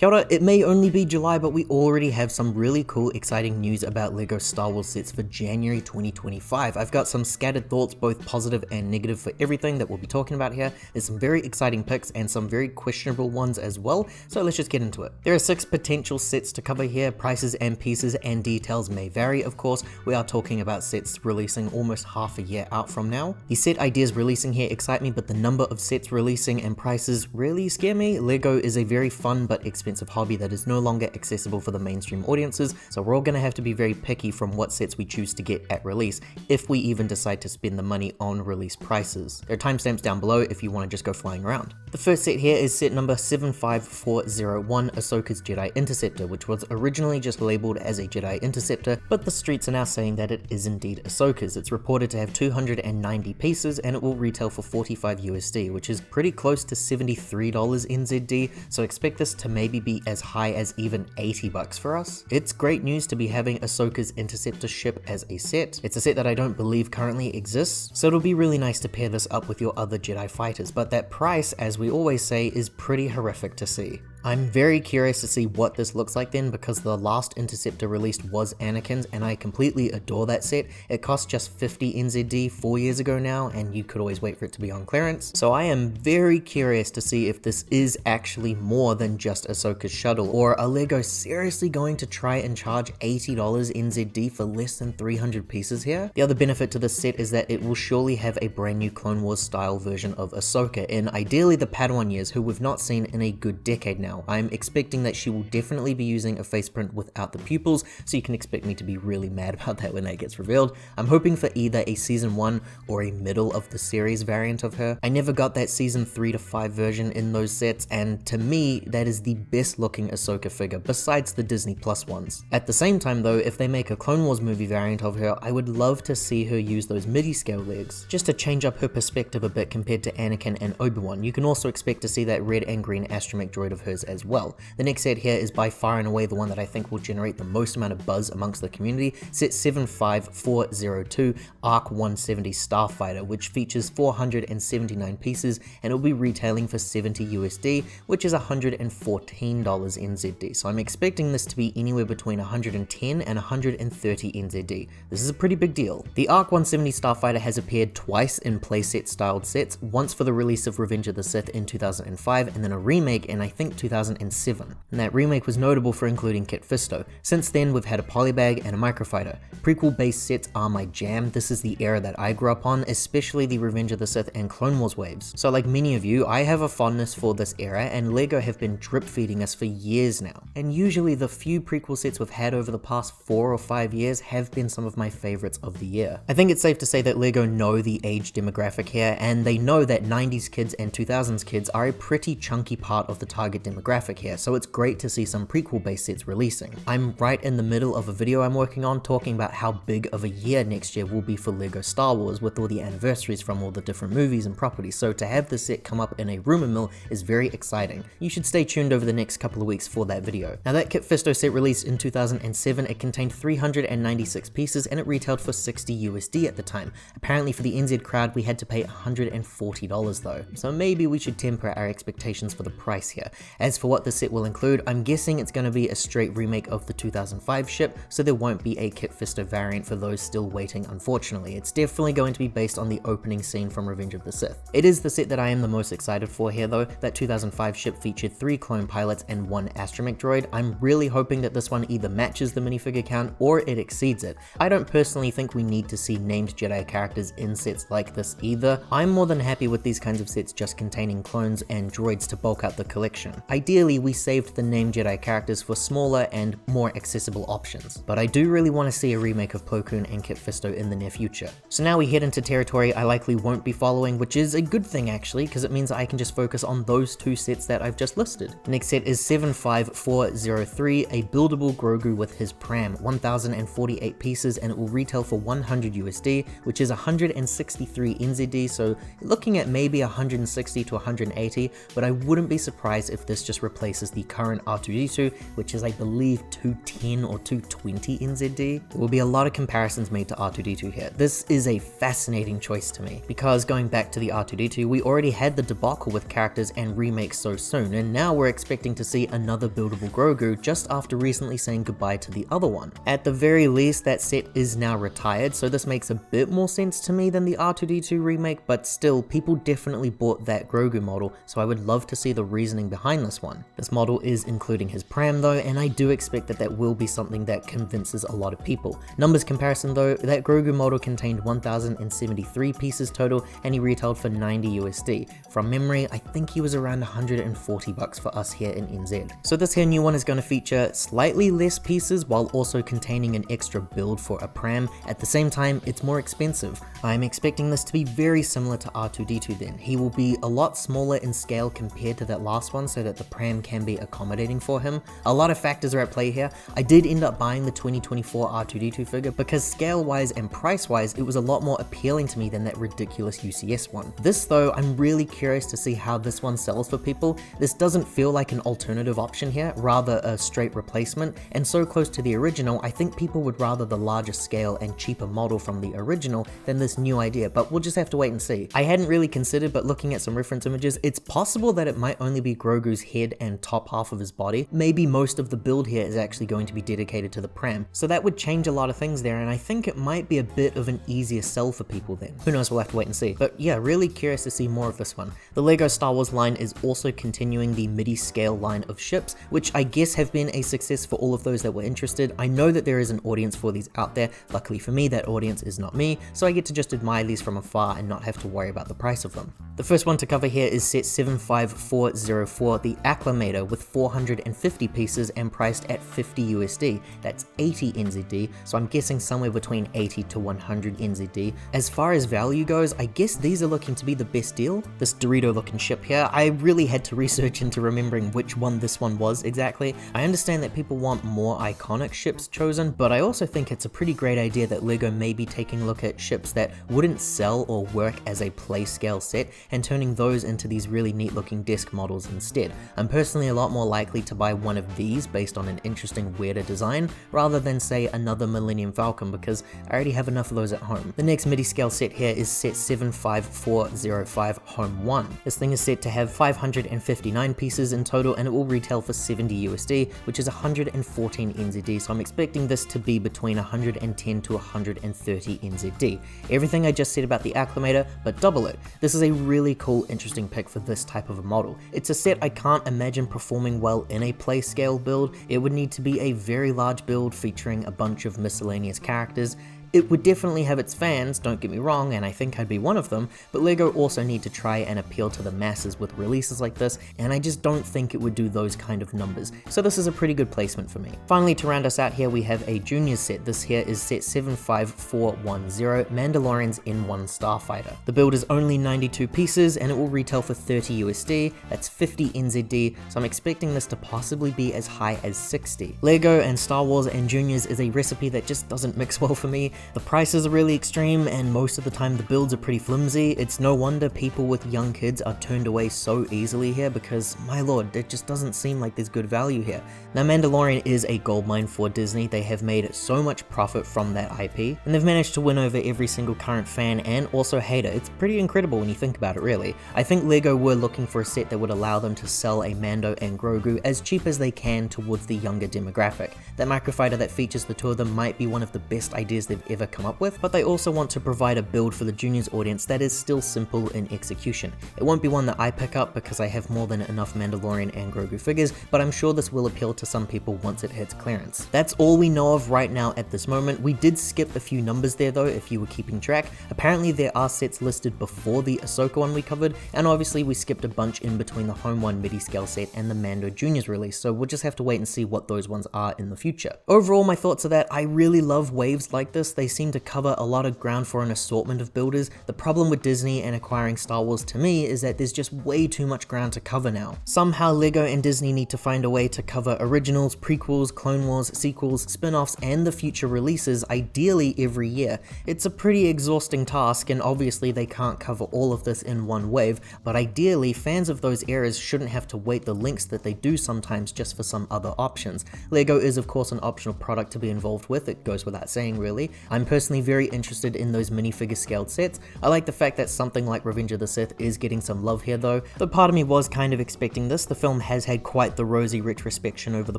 Kia ora, it may only be July, but we already have some really cool, exciting news about LEGO Star Wars sets for January 2025. I've got some scattered thoughts, both positive and negative for everything that we'll be talking about here. There's some very exciting picks and some very questionable ones as well, so let's just get into it. There are 6 potential sets to cover here. Prices and pieces and details may vary, of course. We are talking about sets releasing almost half a year out from now. The set ideas releasing here excite me, but the number of sets releasing and prices really scare me. LEGO is a very fun but expensive hobby that is no longer accessible for the mainstream audiences, so we're all going to have to be very picky from what sets we choose to get at release, if we even decide to spend the money on release prices. There are timestamps down below if you want to just go flying around. The first set here is set number 75401, Ahsoka's Jedi Interceptor, which was originally just labeled as a Jedi Interceptor, but the streets are now saying that it is indeed Ahsoka's. It's reported to have 290 pieces and it will retail for 45 USD, which is pretty close to $73 NZD, so expect this to maybe be as high as even 80 bucks for us. It's great news to be having Ahsoka's Interceptor ship as a set. It's a set that I don't believe currently exists, so it'll be really nice to pair this up with your other Jedi fighters, but that price, as we always say, is pretty horrific to see. I'm very curious to see what this looks like then, because the last Interceptor released was Anakin's and I completely adore that set. It cost just 50 NZD 4 years ago now, and you could always wait for it to be on clearance. So I am very curious to see if this is actually more than just Ahsoka's shuttle, or are LEGO seriously going to try and charge $80 NZD for less than 300 pieces here? The other benefit to this set is that it will surely have a brand new Clone Wars style version of Ahsoka, in ideally the Padawan years, who we've not seen in a good decade now. I'm expecting that she will definitely be using a face print without the pupils, so you can expect me to be really mad about that when that gets revealed. I'm hoping for either a season 1 or a middle of the series variant of her. I never got that season 3 to 5 version in those sets, and to me that is the best looking Ahsoka figure besides the Disney Plus ones. At the same time though, if they make a Clone Wars movie variant of her, I would love to see her use those Midiscale legs, just to change up her perspective a bit compared to Anakin and Obi-Wan. You can also expect to see that red and green astromech droid of hers as well. The next set here is by far and away the one that I think will generate the most amount of buzz amongst the community, set 75402, ARC-170 Starfighter, which features 479 pieces and it will be retailing for 70 USD, which is $114 NZD. So I'm expecting this to be anywhere between 110 and 130 NZD. This is a pretty big deal. The ARC-170 Starfighter has appeared twice in playset styled sets, once for the release of Revenge of the Sith in 2005 and then a remake in I think 2007, and that remake was notable for including Kit Fisto. Since then we've had a polybag and a microfighter. Prequel based sets are my jam. This is the era that I grew up on, especially the Revenge of the Sith and Clone Wars waves. So like many of you, I have a fondness for this era, and LEGO have been drip feeding us for years now. And usually the few prequel sets we've had over the past 4 or 5 years have been some of my favorites of the year. I think it's safe to say that LEGO know the age demographic here, and they know that 90s kids and 2000s kids are a pretty chunky part of the target demographic here, so it's great to see some prequel based sets releasing. I'm right in the middle of a video I'm working on talking about how big of a year next year will be for LEGO Star Wars with all the anniversaries from all the different movies and properties, so to have this set come up in a rumor mill is very exciting. You should stay tuned over the next couple of weeks for that video. Now that Kit Fisto set released in 2007, it contained 396 pieces and it retailed for 60 USD at the time. Apparently for the NZ crowd we had to pay $140 though, so maybe we should temper our expectations for the price here. As for what the set will include, I'm guessing it's going to be a straight remake of the 2005 ship, so there won't be a Kit Fisto variant for those still waiting unfortunately. It's definitely going to be based on the opening scene from Revenge of the Sith. It is the set that I am the most excited for here though. That 2005 ship featured 3 clone pilots and 1 astromech droid. I'm really hoping that this one either matches the minifigure count or it exceeds it. I don't personally think we need to see named Jedi characters in sets like this either. I'm more than happy with these kinds of sets just containing clones and droids to bulk out the collection. Ideally, we saved the named Jedi characters for smaller and more accessible options, but I do really want to see a remake of Plo Koon and Kit Fisto in the near future. So now we head into territory I likely won't be following, which is a good thing actually, because it means I can just focus on those 2 sets that I've just listed. The next set is 75403, a Buildable Grogu with his Pram, 1048 pieces and it will retail for 100 USD, which is 163 NZD, so looking at maybe 160 to 180, but I wouldn't be surprised if this this just replaces the current R2-D2, which is I believe 210 or 220 NZD. There will be a lot of comparisons made to R2-D2 here. This is a fascinating choice to me, because going back to the R2-D2, we already had the debacle with characters and remakes so soon, and now we're expecting to see another Buildable Grogu just after recently saying goodbye to the other one. At the very least, that set is now retired, so this makes a bit more sense to me than the R2-D2 remake, but still, people definitely bought that Grogu model, so I would love to see the reasoning behind this one. This model is including his Pram though, and I do expect that that will be something that convinces a lot of people. Numbers comparison though, that Grogu model contained 1,073 pieces total, and he retailed for 90 USD. From memory, I think he was around 140 bucks for us here in NZ. So this here new one is going to feature slightly less pieces while also containing an extra build for a Pram. At the same time, it's more expensive. I'm expecting this to be very similar to R2-D2 then. He will be a lot smaller in scale compared to that last one so that the Pram can be accommodating for him. A lot of factors are at play here. I did end up buying the 2024 R2-D2 figure because scale wise and price wise it was a lot more appealing to me than that ridiculous UCS one. This though, I'm really curious to see how this one sells for people. This doesn't feel like an alternative option here, rather a straight replacement, and so close to the original, I think people would rather the larger scale and cheaper model from the original than this new idea, but we'll just have to wait and see. I hadn't really considered, but looking at some reference images, it's possible that it might only be Grogu's head and top half of his body. Maybe most of the build here is actually going to be dedicated to the Pram, so that would change a lot of things there, and I think it might be a bit of an easier sell for people then. Who knows, we'll have to wait and see. But yeah, really curious to see more of this one. The LEGO Star Wars line is also continuing the Midiscale line of ships, which I guess have been a success for all of those that were interested. I know that there is an audience for these out there. Luckily for me, that audience is not me, so I get to just admire these from afar and not have to worry about the price of them. The first one to cover here is set 75404, the Acclamator, with 450 pieces and priced at 50 USD. That's 80 NZD, so I'm guessing somewhere between 80 to 100 NZD. As far as value goes, I guess these are looking to be the best deal. This Dorito looking ship here, I really had to research into remembering which one this one was exactly. I understand that people want more iconic ships chosen, but I also think it's a pretty great idea that LEGO may be taking a look at ships that wouldn't sell or work as a play scale set and turning those into these really neat looking disc models instead. I'm personally a lot more likely to buy one of these based on an interesting weirder design rather than say another Millennium Falcon, because I already have enough of those at home. The next Midiscale set here is set 75405 Home One. This thing is set to have 559 pieces in total, and it will retail for 70 USD, which is 114 NZD, so I'm expecting this to be between 110 to 130 NZD. Everything I just said about the Acclamator, but double it. This is a really cool, interesting pick for this type of a model. It's a set I can't imagine performing well in a play scale build. It would need to be a very large build featuring a bunch of miscellaneous characters. It would definitely have its fans, don't get me wrong, and I think I'd be one of them, but LEGO also need to try and appeal to the masses with releases like this, and I just don't think it would do those kind of numbers, so this is a pretty good placement for me. Finally, to round us out here, we have a Juniors set. This here is set 75410, Mandalorian's N1 Starfighter. The build is only 92 pieces, and it will retail for 30 USD, that's 50 NZD, so I'm expecting this to possibly be as high as 60. LEGO and Star Wars and Juniors is a recipe that just doesn't mix well for me. The prices are really extreme, and most of the time the builds are pretty flimsy. It's no wonder people with young kids are turned away so easily here, because my lord, it just doesn't seem like there's good value here. Now, Mandalorian is a goldmine for Disney. They have made so much profit from that IP, and they've managed to win over every single current fan and also hater. It's pretty incredible when you think about it, really. I think LEGO were looking for a set that would allow them to sell a Mando and Grogu as cheap as they can towards the younger demographic. That microfighter that features the two of them might be one of the best ideas they've ever come up with, but they also want to provide a build for the Juniors audience that is still simple in execution. It won't be one that I pick up because I have more than enough Mandalorian and Grogu figures, but I'm sure this will appeal to some people once it hits clearance. That's all we know of right now at this moment. We did skip a few numbers there though, if you were keeping track. Apparently there are sets listed before the Ahsoka one we covered, and obviously we skipped a bunch in between the Home One Midiscale set and the Mando Juniors release, so we'll just have to wait and see what those ones are in the future. Overall, my thoughts are that I really love waves like this. they seem to cover a lot of ground for an assortment of builders. The problem with Disney and acquiring Star Wars to me is that there's just way too much ground to cover now. Somehow LEGO and Disney need to find a way to cover originals, prequels, Clone Wars, sequels, spin-offs, and the future releases, ideally every year. It's a pretty exhausting task, and obviously they can't cover all of this in one wave, but ideally fans of those eras shouldn't have to wait the lengths that they do sometimes just for some other options. LEGO is of course an optional product to be involved with, it goes without saying really. I'm personally very interested in those minifigure scaled sets. I like the fact that something like Revenge of the Sith is getting some love here though part of me was kind of expecting this. The film has had quite the rosy retrospection over the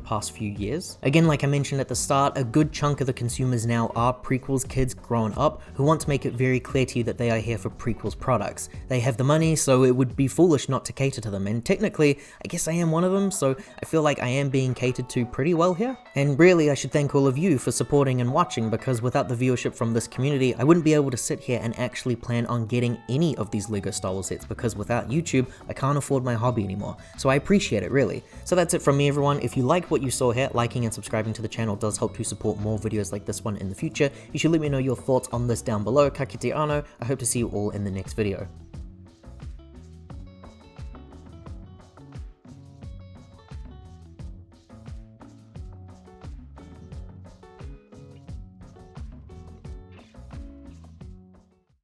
past few years. Again, like I mentioned at the start, a good chunk of the consumers now are prequels kids grown up who want to make it very clear to you that they are here for prequels products. They have the money, so it would be foolish not to cater to them, and technically I guess I am one of them, so I feel like I am being catered to pretty well here. And really I should thank all of you for supporting and watching, because without the viewership from this community I wouldn't be able to sit here and actually plan on getting any of these LEGO Star Wars sets, because without YouTube I can't afford my hobby anymore. So I appreciate it really. So that's it from me everyone. If you like what you saw here, liking and subscribing to the channel does help to support more videos like this one in the future. You should let me know your thoughts on this down below. Ka kite anō. I hope to see you all in the next video.